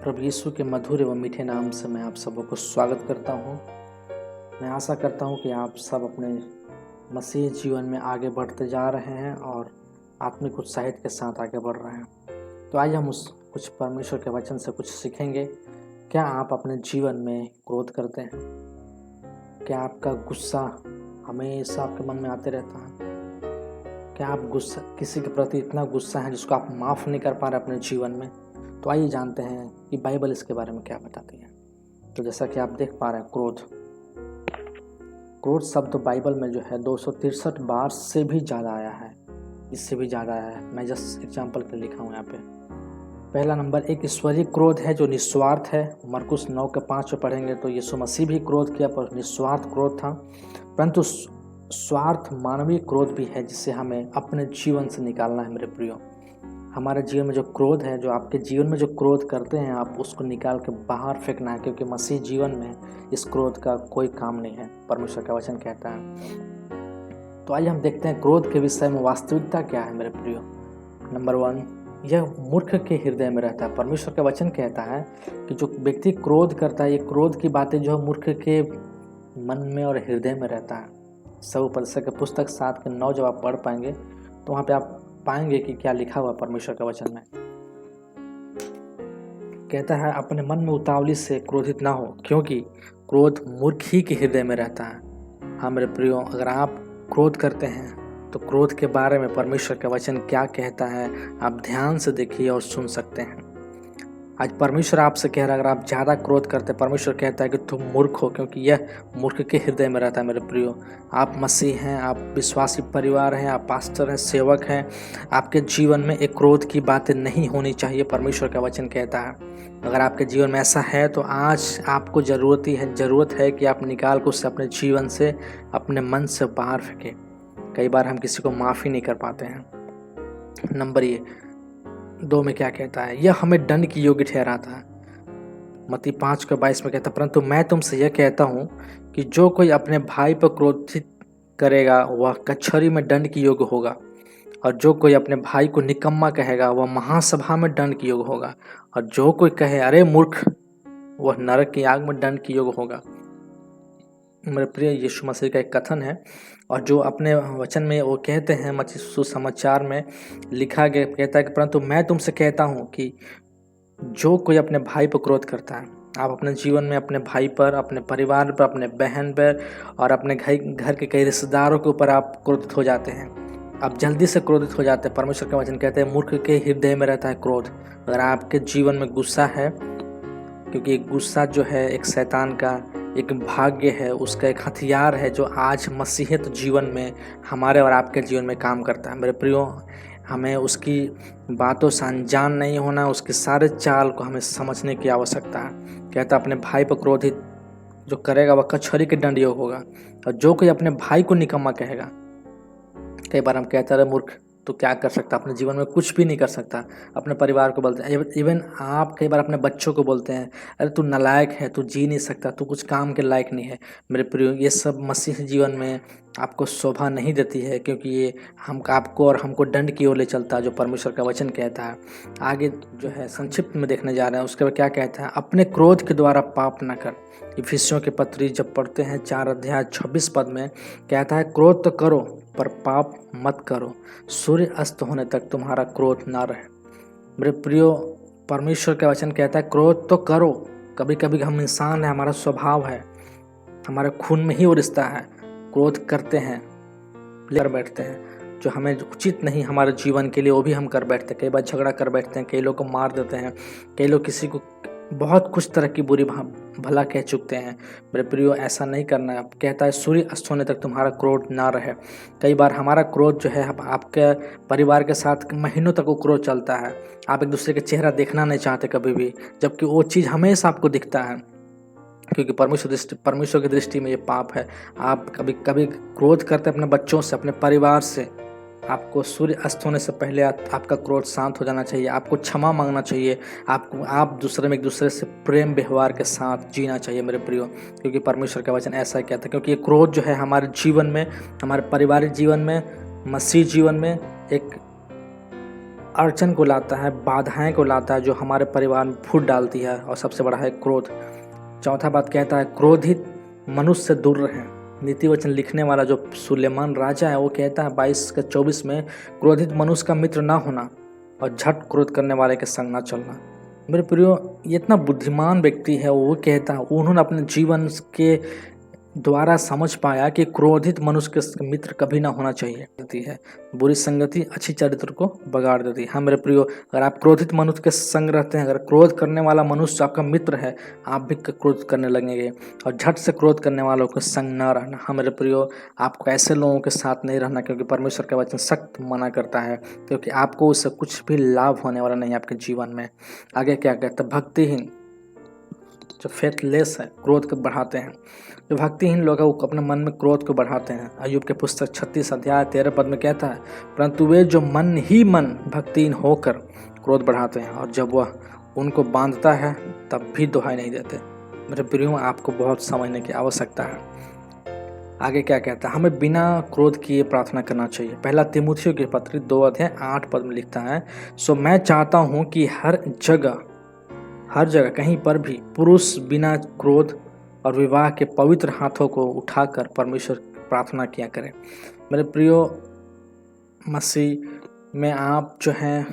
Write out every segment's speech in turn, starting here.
प्रभु यीशु के मधुर एवं मीठे नाम से मैं आप सबों को स्वागत करता हूँ। मैं आशा करता हूँ कि आप सब अपने मसीह जीवन में आगे बढ़ते जा रहे हैं और आत्मिक उत्साहित के साथ आगे बढ़ रहे हैं। तो आइए हम कुछ परमेश्वर के वचन से कुछ सीखेंगे। क्या आप अपने जीवन में क्रोध करते हैं? क्या आपका गुस्सा हमेशा आपके मन में आते रहता है? क्या आप गुस्सा किसी के प्रति इतना गुस्सा है जिसको आप माफ़ नहीं कर पा रहे अपने जीवन में? तो आइए जानते हैं कि बाइबल इसके बारे में क्या बताती है। तो जैसा कि आप देख पा रहे हैं, क्रोध शब्द तो बाइबल में जो है 263 बार से भी ज़्यादा आया है, इससे भी ज़्यादा आया है। मैं जस्ट एग्जाम्पल के लिखा हूँ यहाँ पे। पहला नंबर एक ईश्वरीय क्रोध है जो निस्वार्थ है। मरकुस 9:5 में पढ़ेंगे तो यीशु मसीह भी क्रोध किया पर निस्वार्थ क्रोध था। परंतु स्वार्थ मानवीय क्रोध भी है जिसे हमें अपने जीवन से निकालना है। मेरे प्रियो, हमारे जीवन में जो क्रोध है, जो आपके जीवन में जो क्रोध करते हैं, आप उसको निकाल के बाहर फेंकना है, क्योंकि मसीह जीवन में इस क्रोध का कोई काम नहीं है, परमेश्वर का वचन कहता है। तो आइए हम देखते हैं क्रोध के विषय में वास्तविकता क्या है। मेरे प्रियो, नंबर 1, यह मूर्ख के हृदय में रहता है। परमेश्वर का वचन कहता है कि जो व्यक्ति क्रोध करता है, ये क्रोध की बातें जो है मूर्ख के मन में और हृदय में रहता है। सबोपदेशक के पुस्तक 7:9 जब आप पढ़ पाएंगे तो वहाँ पे आप पाएंगे कि क्या लिखा हुआ परमेश्वर का वचन में। कहता है, अपने मन में उतावली से क्रोधित ना हो, क्योंकि क्रोध मूर्ख ही के हृदय में रहता है। हाँ मेरे प्रियो, अगर आप क्रोध करते हैं तो क्रोध के बारे में परमेश्वर का वचन क्या कहता है आप ध्यान से देखिए और सुन सकते हैं। आज परमेश्वर आपसे कह रहा है, अगर आप ज़्यादा क्रोध करते, परमेश्वर कहता है कि तुम मूर्ख हो, क्योंकि यह मूर्ख के हृदय में रहता है। मेरे प्रियो, आप मसीह हैं, आप विश्वासी परिवार हैं, आप पास्टर हैं, सेवक हैं, आपके जीवन में एक क्रोध की बातें नहीं होनी चाहिए, परमेश्वर का वचन कहता है। अगर आपके जीवन में ऐसा है तो आज आपको ज़रूरत है कि आप निकाल कर उससे अपने जीवन से, अपने मन से बाहर फेंकें। कई बार हम किसी को माफ़ी नहीं कर पाते हैं। नंबर 2 में क्या कहता है, यह हमें दंड की योग्य ठहराता है। मत्ती 5:22 में कहता है, परंतु मैं तुमसे यह कहता हूँ कि जो कोई अपने भाई पर क्रोधित करेगा वह कचहरी में दंड की योग्य होगा, और जो कोई अपने भाई को निकम्मा कहेगा वह महासभा में दंड की योग्य होगा, और जो कोई कहे अरे मूर्ख, वह नरक की आग में दंड की योग्य होगा। मेरे प्रिय, यीशु मसीह का एक कथन है और जो अपने वचन में वो कहते हैं, मत्ती सुसमाचार में लिखा गया, कहता है कि परंतु मैं तुमसे कहता हूँ कि जो कोई अपने भाई पर क्रोध करता है, आप अपने जीवन में अपने भाई पर, अपने परिवार पर, अपने बहन पर और अपने घर के कई रिश्तेदारों के ऊपर आप क्रोधित हो जाते हैं, आप जल्दी से क्रोधित हो जाते हैं। परमेश्वर का वचन कहते हैं मूर्ख के हृदय में रहता है क्रोध। अगर आपके जीवन में गुस्सा है, क्योंकि गुस्सा जो है एक शैतान का एक भाग्य है, उसका एक हथियार है जो आज मसीहियत जीवन में हमारे और आपके जीवन में काम करता है। मेरे प्रियो, हमें उसकी बातों से अनजान नहीं होना, उसके सारे चाल को हमें समझने की आवश्यकता है। कहता अपने भाई पर क्रोधित जो करेगा वह कचहरी के दंड योग्य होगा, और जो कोई अपने भाई को निकम्मा कहेगा, कई बार हम कहते हैं मूर्ख तो क्या कर सकता, अपने जीवन में कुछ भी नहीं कर सकता। अपने परिवार को बोलते हैं, इवन आप कई बार अपने बच्चों को बोलते हैं, अरे तू नालायक है, तू जी नहीं सकता, तू कुछ काम के लायक नहीं है। मेरे प्रियो, ये सब मसीह जीवन में आपको शोभा नहीं देती है, क्योंकि ये आपको और हमको दंड की ओर ले चलता है, जो परमेश्वर का वचन कहता है। आगे जो है संक्षिप्त में देखने जा रहे हैं, उसके बाद क्या कहता है, अपने क्रोध के द्वारा पाप न कर। इफिसियों के पत्री जब पढ़ते हैं 4:26 में कहता है, क्रोध तो करो पर पाप मत करो, सूर्य अस्त होने तक तुम्हारा क्रोध ना रहे। मेरे प्रियो, परमेश्वर का वचन कहता है क्रोध तो करो। कभी कभी हम इंसान हैं, हमारा स्वभाव है, हमारे खून में ही वो रिश्ता है, क्रोध करते हैं, कर बैठते हैं जो हमें उचित नहीं हमारे जीवन के लिए, वो भी हम कर बैठते हैं। कई बार झगड़ा कर बैठते हैं, कई लोग को मार देते हैं, कई लोग किसी को बहुत कुछ तरह की बुरी भला कह चुकते हैं। मेरे प्रियो, ऐसा नहीं करना है। कहता है सूर्य अस्त होने तक तुम्हारा क्रोध ना रहे। कई बार हमारा क्रोध जो है, आपके परिवार के साथ महीनों तक वो क्रोध चलता है, आप एक दूसरे का चेहरा देखना नहीं चाहते कभी भी, जबकि वो चीज़ हमेशा आपको दिखता है, क्योंकि परमेश्वर की दृष्टि में ये पाप है। आप कभी कभी क्रोध करते अपने बच्चों से, अपने परिवार से। आपको सूर्य अस्त होने से पहले आपका क्रोध शांत हो जाना चाहिए, आपको क्षमा मांगना चाहिए, आप एक दूसरे से प्रेम व्यवहार के साथ जीना चाहिए मेरे प्रियो, क्योंकि परमेश्वर का वचन ऐसा कहता है। क्योंकि ये क्रोध जो है हमारे जीवन में, हमारे पारिवारिक जीवन में, मसीह जीवन में एक अड़चन को लाता है, बाधाएं को लाता है, जो हमारे परिवार में फूट डालती है। और सबसे बड़ा है क्रोध। चौथा बात कहता है क्रोधित मनुष्य से दूर रहें। नीति वचन लिखने वाला जो सुलेमान राजा है वो कहता है 22:24 में, क्रोधित मनुष्य का मित्र ना होना और झट क्रोध करने वाले के संग ना चलना। मेरे प्रियो, ये इतना बुद्धिमान व्यक्ति है, वो कहता है, उन्होंने अपने जीवन के द्वारा समझ पाया कि क्रोधित मनुष्य के मित्र कभी ना होना चाहिए। है बुरी संगति अच्छी चरित्र को बिगाड़ देती है। हाँ मेरे प्रियो, अगर आप क्रोधित मनुष्य के संग रहते हैं, अगर क्रोध करने वाला मनुष्य आपका मित्र है, आप भी क्रोध करने लगेंगे। और झट से क्रोध करने वालों के संग न रहना। हाँ मेरे प्रियो, आपको ऐसे लोगों के साथ नहीं रहना, क्योंकि परमेश्वर का वचन सख्त मना करता है, क्योंकि आपको उससे कुछ भी लाभ होने वाला नहीं है आपके जीवन में। आगे क्या कहता है, भक्तिहीन जो फेथलेस है, क्रोध को बढ़ाते हैं। जो भक्तिहीन लोग हैं वो अपने मन में क्रोध को बढ़ाते हैं। अय्यूब के पुस्तक 36:13 में कहता है, परंतु वे जो मन ही मन भक्तिहीन होकर क्रोध बढ़ाते हैं और जब वह उनको बांधता है तब भी दुहाई नहीं देते। मेरे प्रियो, आपको बहुत समझने की आवश्यकता है। आगे क्या कहता है, हमें बिना क्रोध किए प्रार्थना करना चाहिए। पहला तीमुथियों की पत्री 2:8 में लिखता है, सो मैं चाहता हूँ कि हर जगह कहीं पर भी पुरुष बिना क्रोध और विवाह के पवित्र हाथों को उठाकर परमेश्वर प्रार्थना किया करें। मेरे प्रियो, मसीह में आप जो हैं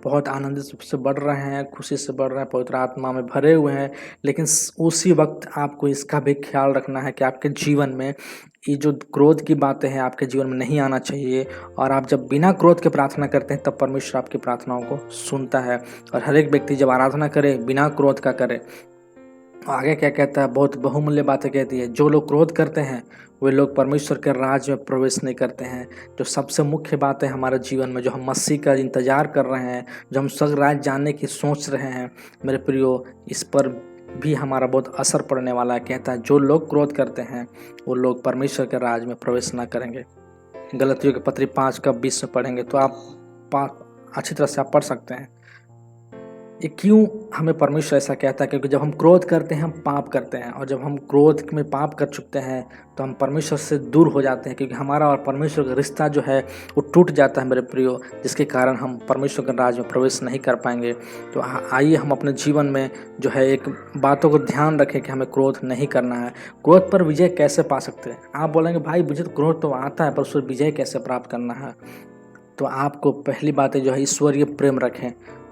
बहुत आनंदित से बढ़ रहे हैं, खुशी से बढ़ रहे हैं, पवित्र आत्मा में भरे हुए हैं, लेकिन उसी वक्त आपको इसका भी ख्याल रखना है कि आपके जीवन में ये जो क्रोध की बातें हैं आपके जीवन में नहीं आना चाहिए। और आप जब बिना क्रोध के प्रार्थना करते हैं तब परमेश्वर आपकी प्रार्थनाओं को सुनता है। और हर एक व्यक्ति जब आराधना करे बिना क्रोध का करे। आगे क्या कहता है, बहुत बहुमूल्य बातें कहती है, जो लोग क्रोध करते हैं वे लोग परमेश्वर के राज में प्रवेश नहीं करते हैं। जो सबसे मुख्य बात है हमारे जीवन में, जो हम मसीह का इंतजार कर रहे हैं, जो हम स्वर्ग राज जानने की सोच रहे हैं, मेरे प्रियो, इस पर भी हमारा बहुत असर पड़ने वाला है। कहता है जो लोग क्रोध करते हैं वो लोग परमेश्वर के राज में प्रवेश ना करेंगे। गलतियों की पत्री 5:20 में पढ़ेंगे तो आप अच्छी तरह से आप पढ़ सकते हैं। ये क्यों हमें परमेश्वर ऐसा कहता है, क्योंकि जब हम क्रोध करते हैं हम पाप करते हैं, और जब हम क्रोध में पाप कर चुकते हैं तो हम परमेश्वर से दूर हो जाते हैं, क्योंकि हमारा और परमेश्वर का रिश्ता जो है वो टूट जाता है मेरे प्रियो, जिसके कारण हम परमेश्वर के राज में प्रवेश नहीं कर पाएंगे। तो आइए हम अपने जीवन में जो है एक बातों को ध्यान रखें कि हमें क्रोध नहीं करना है। क्रोध पर विजय कैसे पा सकते हैं? आप बोलेंगे भाई मुझे तो क्रोध तो आता है, पर उस पर विजय कैसे प्राप्त करना है? तो आपको पहली बातें जो है ईश्वरीय प्रेम रखें।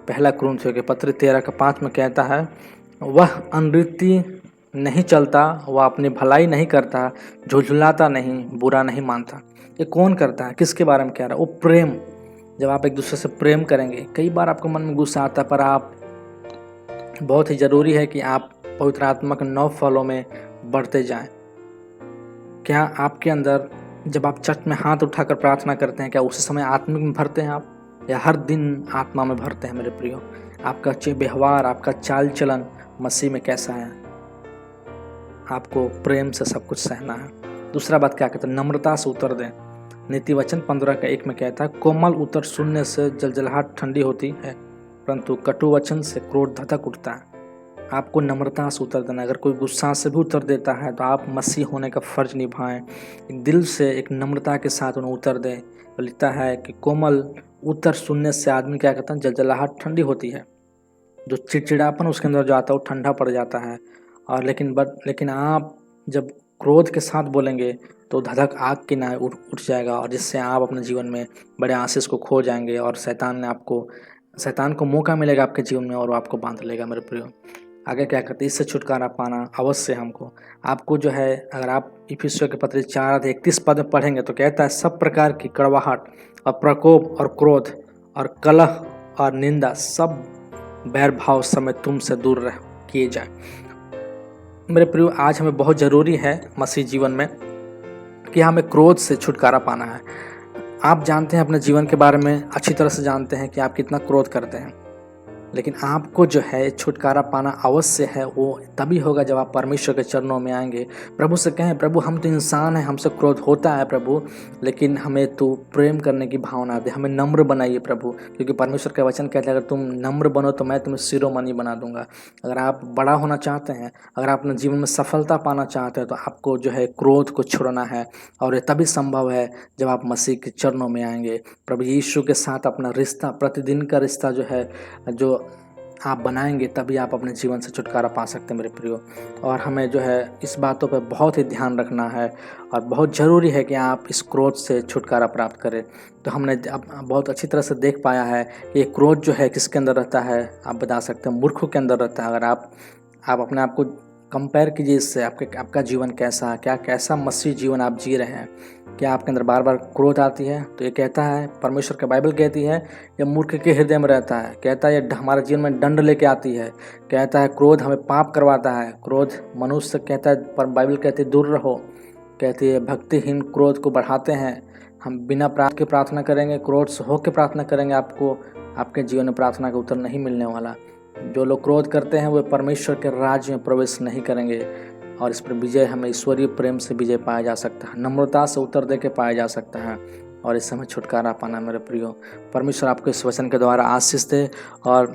पहला कुरिन्थियों के पत्र 13:5 में कहता है, वह अनृति नहीं चलता, वह अपनी भलाई नहीं करता, झुलझुलाता नहीं, बुरा नहीं मानता। ये कौन करता है? किसके बारे में कह रहा है? वो प्रेम। जब आप एक दूसरे से प्रेम करेंगे, कई बार आपको मन में गुस्सा आता है, पर आप बहुत ही ज़रूरी है कि आप पवित्र आत्मा के 9 फलों में बढ़ते जाएं। क्या आपके अंदर जब आप चर्च में हाथ उठाकर प्रार्थना करते हैं, क्या उसी समय आत्मिक में भरते हैं आप, या हर दिन आत्मा में भरते हैं? मेरे प्रियो, आपका व्यवहार, आपका चाल चलन मसीह में कैसा है? आपको प्रेम से सब कुछ सहना है। दूसरा बात क्या कहता है, नम्रता से उत्तर दें। नीति वचन 15:1 में कहता है, कोमल उत्तर सुनने से जलजलाहट ठंडी होती है, परंतु कटु वचन से क्रोध धधक उठता है। आपको नम्रता से उत्तर देना। अगर कोई गुस्सा से भी उत्तर देता है तो आप मसीह होने का फर्ज निभाएं, एक दिल से एक नम्रता के साथ उन्हें उत्तर दें। तो लिखता है कि कोमल उत्तर सुनने से आदमी क्या कहता है, जलजलाहट ठंडी होती है। जो चिड़चिड़ापन उसके अंदर जो आता है वो ठंडा पड़ जाता है। और लेकिन आप जब क्रोध के साथ बोलेंगे तो धधक आग की नाय उठ जाएगा, और जिससे आप अपने जीवन में बड़े आशीष को खो जाएंगे, और शैतान को मौका मिलेगा आपके जीवन में और वो आपको बांध लेगा। मेरे प्रियो, आगे क्या करते हैं, इससे छुटकारा पाना अवश्य आपको जो है, अगर आप इफिसियों के पत्र 4:31 में पढ़ेंगे तो कहता है, सब प्रकार की कड़वाहट और प्रकोप और क्रोध और कलह और निंदा सब बैर भाव समय तुमसे दूर किए जाए। मेरे प्रियो, आज हमें बहुत ज़रूरी है मसीह जीवन में कि हमें क्रोध से छुटकारा पाना है। आप जानते हैं, अपने जीवन के बारे में अच्छी तरह से जानते हैं कि आप कितना क्रोध करते हैं। लेकिन आपको जो है छुटकारा पाना अवश्य है, वो तभी होगा जब आप परमेश्वर के चरणों में आएंगे। प्रभु से कहें, प्रभु हम तो इंसान हैं, हमसे क्रोध होता है प्रभु, लेकिन हमें तो प्रेम करने की भावना दे, हमें नम्र बनाइए प्रभु, क्योंकि परमेश्वर का वचन कहता है अगर तुम नम्र बनो तो मैं तुम्हें शिरोमणि बना दूंगा। अगर आप बड़ा होना चाहते हैं, अगर आप अपने जीवन में सफलता पाना चाहते हैं, तो आपको जो है क्रोध को छोड़ना है, और ये तभी संभव है जब आप मसीह के चरणों में आएंगे। प्रभु यीशु के साथ अपना रिश्ता, प्रतिदिन का रिश्ता जो है, जो आप बनाएंगे, तभी आप अपने जीवन से छुटकारा पा सकते हैं मेरे प्रियो। और हमें जो है इस बातों पे बहुत ही ध्यान रखना है, और बहुत ज़रूरी है कि आप इस क्रोध से छुटकारा प्राप्त करें। तो हमने अब बहुत अच्छी तरह से देख पाया है कि ये क्रोध जो है किसके अंदर रहता है, आप बता सकते हैं मूर्खों के अंदर रहता है। अगर आप अपने आप को कंपेयर कीजिए इससे, आपका जीवन कैसा है, कैसा मसीह जीवन आप जी रहे हैं, क्या आपके अंदर बार बार क्रोध आती है? तो ये कहता है, परमेश्वर का बाइबल कहती है ये मूर्ख के हृदय में रहता है, कहता है ये हमारे जीवन में दंड लेके आती है, कहता है क्रोध हमें पाप करवाता है, क्रोध मनुष्य कहता है, पर बाइबल कहती है दूर रहो, कहती है भक्तिहीन क्रोध को बढ़ाते हैं। हम बिना के प्रार्थना करेंगे, क्रोध से होकर प्रार्थना करेंगे, आपको आपके जीवन में प्रार्थना का उत्तर नहीं मिलने वाला। जो लोग क्रोध करते हैं वे परमेश्वर के राज्य में प्रवेश नहीं करेंगे, और इस पर विजय हमें ईश्वरीय प्रेम से विजय पाया जा सकता है, नम्रता से उत्तर दे के पाया जा सकता है, और इस समय छुटकारा पाना मेरे प्रियो। परमेश्वर आपको इस वचन के द्वारा आशीष दे। और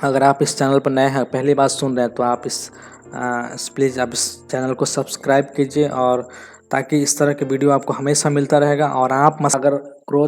अगर आप इस चैनल पर नए हैं, पहली बार सुन रहे हैं, तो आप प्लीज़ आप इस चैनल को सब्सक्राइब कीजिए, और ताकि इस तरह के वीडियो आपको हमेशा मिलता रहेगा। और आप अगर क्रोध